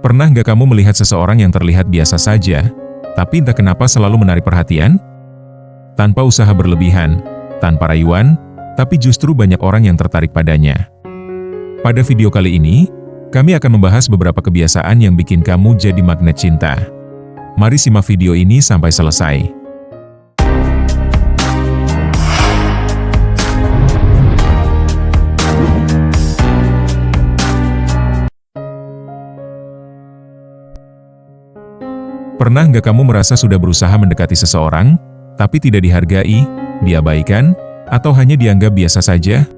Pernah nggak kamu melihat seseorang yang terlihat biasa saja, tapi entah kenapa selalu menarik perhatian? Tanpa usaha berlebihan, tanpa rayuan, tapi justru banyak orang yang tertarik padanya. Pada video kali ini, kami akan membahas beberapa kebiasaan yang bikin kamu jadi magnet cinta. Mari simak video ini sampai selesai. Pernah nggak kamu merasa sudah berusaha mendekati seseorang, tapi tidak dihargai, diabaikan, atau hanya dianggap biasa saja?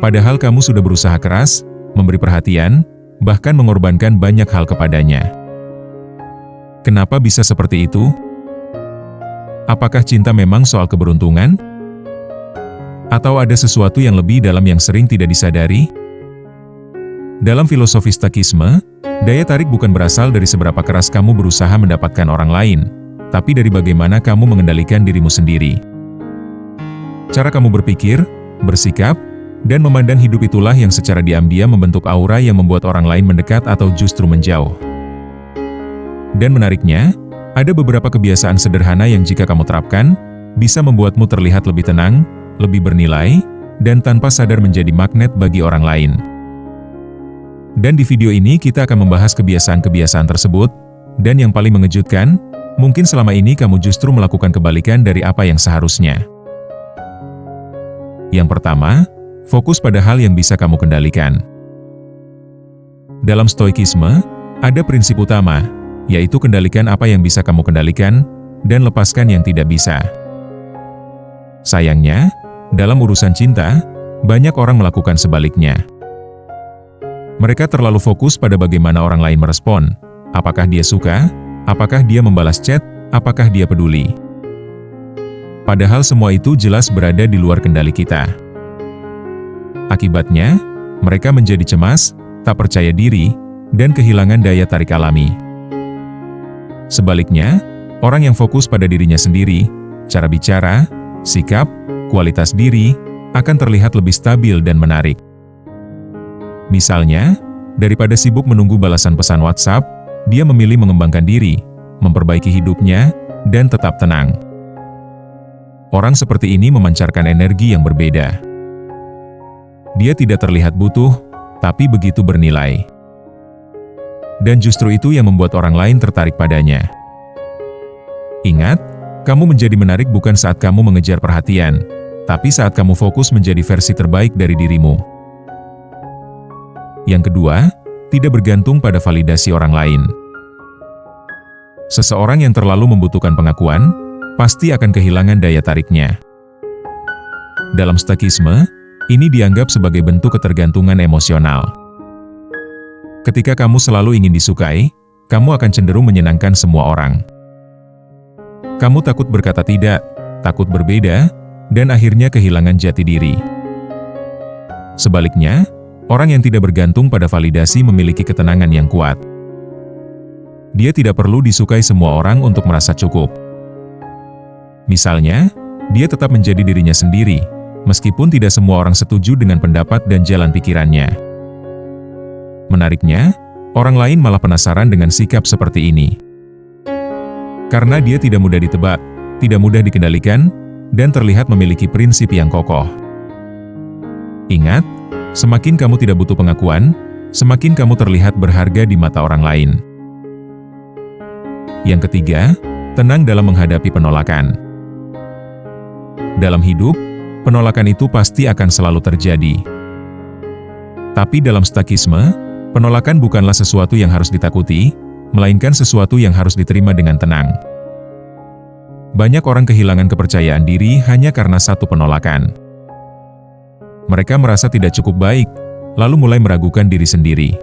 Padahal kamu sudah berusaha keras, memberi perhatian, bahkan mengorbankan banyak hal kepadanya. Kenapa bisa seperti itu? Apakah cinta memang soal keberuntungan? Atau ada sesuatu yang lebih dalam yang sering tidak disadari? Dalam filosofi Stoikisme, daya tarik bukan berasal dari seberapa keras kamu berusaha mendapatkan orang lain, tapi dari bagaimana kamu mengendalikan dirimu sendiri. Cara kamu berpikir, bersikap, dan memandang hidup itulah yang secara diam-diam membentuk aura yang membuat orang lain mendekat atau justru menjauh. Dan menariknya, ada beberapa kebiasaan sederhana yang jika kamu terapkan, bisa membuatmu terlihat lebih tenang, lebih bernilai, dan tanpa sadar menjadi magnet bagi orang lain. Dan di video ini kita akan membahas kebiasaan-kebiasaan tersebut, dan yang paling mengejutkan, mungkin selama ini kamu justru melakukan kebalikan dari apa yang seharusnya. Yang pertama, fokus pada hal yang bisa kamu kendalikan. Dalam Stoikisme, ada prinsip utama, yaitu kendalikan apa yang bisa kamu kendalikan, dan lepaskan yang tidak bisa. Sayangnya, dalam urusan cinta, banyak orang melakukan sebaliknya. Mereka terlalu fokus pada bagaimana orang lain merespon, apakah dia suka, apakah dia membalas chat, apakah dia peduli. Padahal semua itu jelas berada di luar kendali kita. Akibatnya, mereka menjadi cemas, tak percaya diri, dan kehilangan daya tarik alami. Sebaliknya, orang yang fokus pada dirinya sendiri, cara bicara, sikap, kualitas diri, akan terlihat lebih stabil dan menarik. Misalnya, daripada sibuk menunggu balasan pesan WhatsApp, dia memilih mengembangkan diri, memperbaiki hidupnya, dan tetap tenang. Orang seperti ini memancarkan energi yang berbeda. Dia tidak terlihat butuh, tapi begitu bernilai. Dan justru itu yang membuat orang lain tertarik padanya. Ingat, kamu menjadi menarik bukan saat kamu mengejar perhatian, tapi saat kamu fokus menjadi versi terbaik dari dirimu. Yang kedua, tidak bergantung pada validasi orang lain. Seseorang yang terlalu membutuhkan pengakuan, pasti akan kehilangan daya tariknya. Dalam Stoikisme, ini dianggap sebagai bentuk ketergantungan emosional. Ketika kamu selalu ingin disukai, kamu akan cenderung menyenangkan semua orang. Kamu takut berkata tidak, takut berbeda, dan akhirnya kehilangan jati diri. Sebaliknya, orang yang tidak bergantung pada validasi memiliki ketenangan yang kuat. Dia tidak perlu disukai semua orang untuk merasa cukup. Misalnya, dia tetap menjadi dirinya sendiri, meskipun tidak semua orang setuju dengan pendapat dan jalan pikirannya. Menariknya, orang lain malah penasaran dengan sikap seperti ini. Karena dia tidak mudah ditebak, tidak mudah dikendalikan, dan terlihat memiliki prinsip yang kokoh. Ingat, semakin kamu tidak butuh pengakuan, semakin kamu terlihat berharga di mata orang lain. Yang ketiga, tenang dalam menghadapi penolakan. Dalam hidup, penolakan itu pasti akan selalu terjadi. Tapi dalam Stoikisme, penolakan bukanlah sesuatu yang harus ditakuti, melainkan sesuatu yang harus diterima dengan tenang. Banyak orang kehilangan kepercayaan diri hanya karena satu penolakan. Mereka merasa tidak cukup baik, lalu mulai meragukan diri sendiri.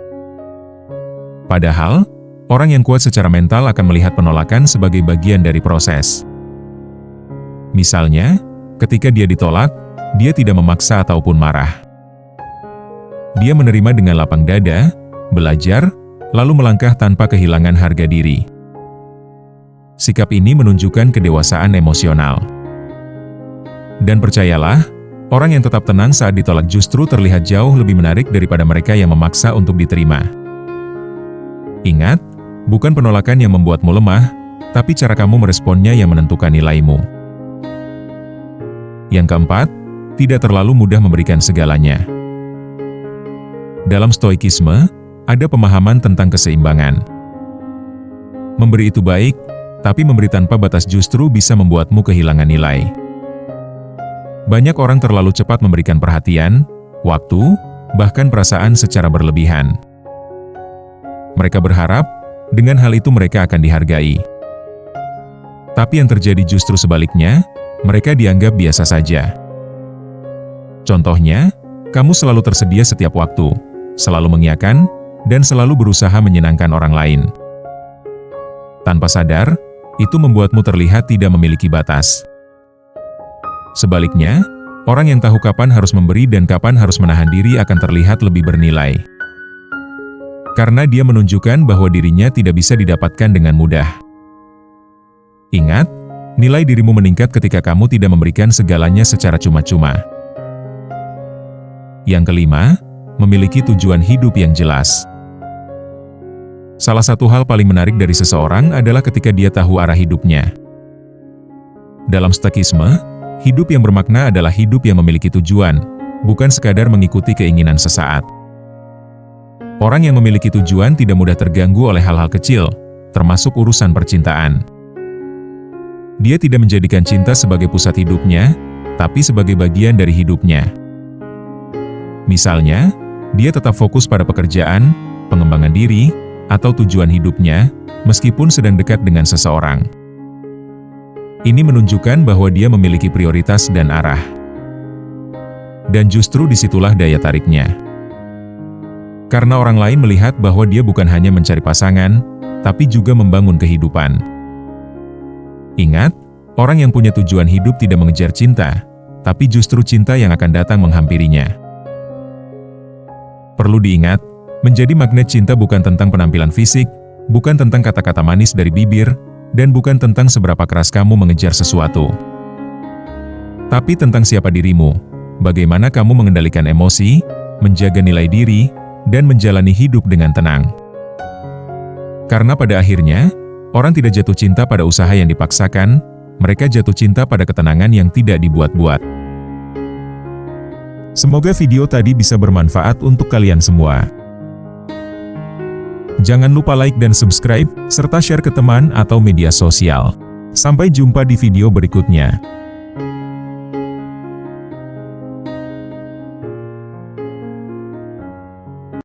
Padahal, orang yang kuat secara mental akan melihat penolakan sebagai bagian dari proses. Misalnya, ketika dia ditolak, dia tidak memaksa ataupun marah. Dia menerima dengan lapang dada, belajar, lalu melangkah tanpa kehilangan harga diri. Sikap ini menunjukkan kedewasaan emosional. Dan percayalah, orang yang tetap tenang saat ditolak justru terlihat jauh lebih menarik daripada mereka yang memaksa untuk diterima. Ingat, bukan penolakan yang membuatmu lemah, tapi cara kamu meresponnya yang menentukan nilaimu. Yang keempat, tidak terlalu mudah memberikan segalanya. Dalam stoikisme, ada pemahaman tentang keseimbangan. Memberi itu baik, tapi memberi tanpa batas justru bisa membuatmu kehilangan nilai. Banyak orang terlalu cepat memberikan perhatian, waktu, bahkan perasaan secara berlebihan. Mereka berharap, dengan hal itu mereka akan dihargai. Tapi yang terjadi justru sebaliknya, mereka dianggap biasa saja. Contohnya, kamu selalu tersedia setiap waktu, selalu mengiyakan, dan selalu berusaha menyenangkan orang lain. Tanpa sadar, itu membuatmu terlihat tidak memiliki batas. Sebaliknya, orang yang tahu kapan harus memberi dan kapan harus menahan diri akan terlihat lebih bernilai. Karena dia menunjukkan bahwa dirinya tidak bisa didapatkan dengan mudah. Ingat, nilai dirimu meningkat ketika kamu tidak memberikan segalanya secara cuma-cuma. Yang kelima, memiliki tujuan hidup yang jelas. Salah satu hal paling menarik dari seseorang adalah ketika dia tahu arah hidupnya. Dalam stoikisme, hidup yang bermakna adalah hidup yang memiliki tujuan, bukan sekadar mengikuti keinginan sesaat. Orang yang memiliki tujuan tidak mudah terganggu oleh hal-hal kecil, termasuk urusan percintaan. Dia tidak menjadikan cinta sebagai pusat hidupnya, tapi sebagai bagian dari hidupnya. Misalnya, dia tetap fokus pada pekerjaan, pengembangan diri, atau tujuan hidupnya, meskipun sedang dekat dengan seseorang. Ini menunjukkan bahwa dia memiliki prioritas dan arah. Dan justru disitulah daya tariknya. Karena orang lain melihat bahwa dia bukan hanya mencari pasangan, tapi juga membangun kehidupan. Ingat, orang yang punya tujuan hidup tidak mengejar cinta, tapi justru cinta yang akan datang menghampirinya. Perlu diingat, menjadi magnet cinta bukan tentang penampilan fisik, bukan tentang kata-kata manis dari bibir, dan bukan tentang seberapa keras kamu mengejar sesuatu. Tapi tentang siapa dirimu, bagaimana kamu mengendalikan emosi, menjaga nilai diri, dan menjalani hidup dengan tenang. Karena pada akhirnya, orang tidak jatuh cinta pada usaha yang dipaksakan, mereka jatuh cinta pada ketenangan yang tidak dibuat-buat. Semoga video tadi bisa bermanfaat untuk kalian semua. Jangan lupa like dan subscribe, serta share ke teman atau media sosial. Sampai jumpa di video berikutnya.